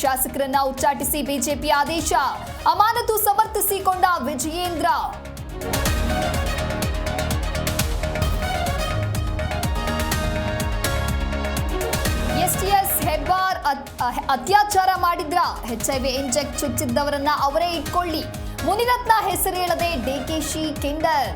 ಶಾಸಕರನ್ನ ಉಚ್ಚಾಟಿಸಿ ಬಿಜೆಪಿ ಆದೇಶ, ಅಮಾನತು ಸಮರ್ಥಿಸಿಕೊಂಡ ವಿಜಯೇಂದ್ರ. ಎಸ್ಟಿಎಸ್ ಹೆಬ್ಬಾರ್ ಅತ್ಯಾಚಾರ ಮಾಡಿದ್ರ, HIV ಇಂಜೆಕ್ಟ್ ಚುಚ್ಚಿದ್ದವರನ್ನ ಅವರೇ ಇಟ್ಕೊಳ್ಳಿ, ಮುನಿರತ್ನ ಹೆಸರು ಹೇಳದೆ ಡಿಕೆಶಿ ಕಿಂಡರ್.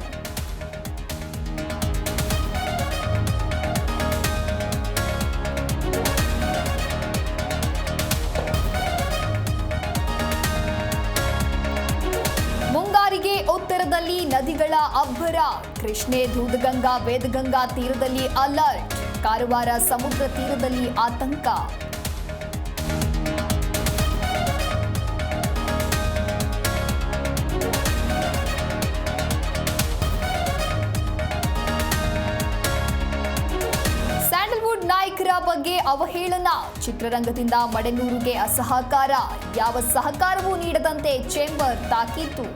ಮುಂಗಾರಿಗೆ ಉತ್ತರದಲ್ಲಿ ನದಿಗಳ ಅಬ್ಬರ, ಕೃಷ್ಣೆ, ದೂಧಗಂಗಾ, ವೇದಗಂಗಾ ತೀರದಲ್ಲಿ ಅಲರ್ಟ್, ಕಾರವಾರ ಸಮುದ್ರ ತೀರದಲ್ಲಿ ಆತಂಕ. ಸ್ಯಾಂಡಲ್ವುಡ್ ನಾಯಕರ ಬಗ್ಗೆ ಅವಹೇಳನ, ಚಿತ್ರರಂಗದಿಂದ ಮಡೆನೂರುಗೆ ಅಸಹಕಾರ, ಯಾವ ಸಹಕಾರವೂ ನೀಡದಂತೆ ಚೇಂಬರ್ ತಾಕೀತು.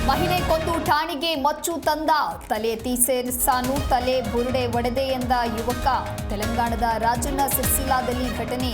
ಮಹಿಳೆ ಕೊಂದು ಠಾಣೆಗೆ ಮಚ್ಚು ತಂದ, ತಲೆ ತೀಸೇರ್ಸಾನು ತಲೆ ಬುರುಡೆ ಒಡೆದೆ ಎಂದ ಯುವಕ. ತೆಲಂಗಾಣದ ರಾಜಣ್ಣ ಸಿರ್ಸಿಲಾದಲ್ಲಿ ಘಟನೆ.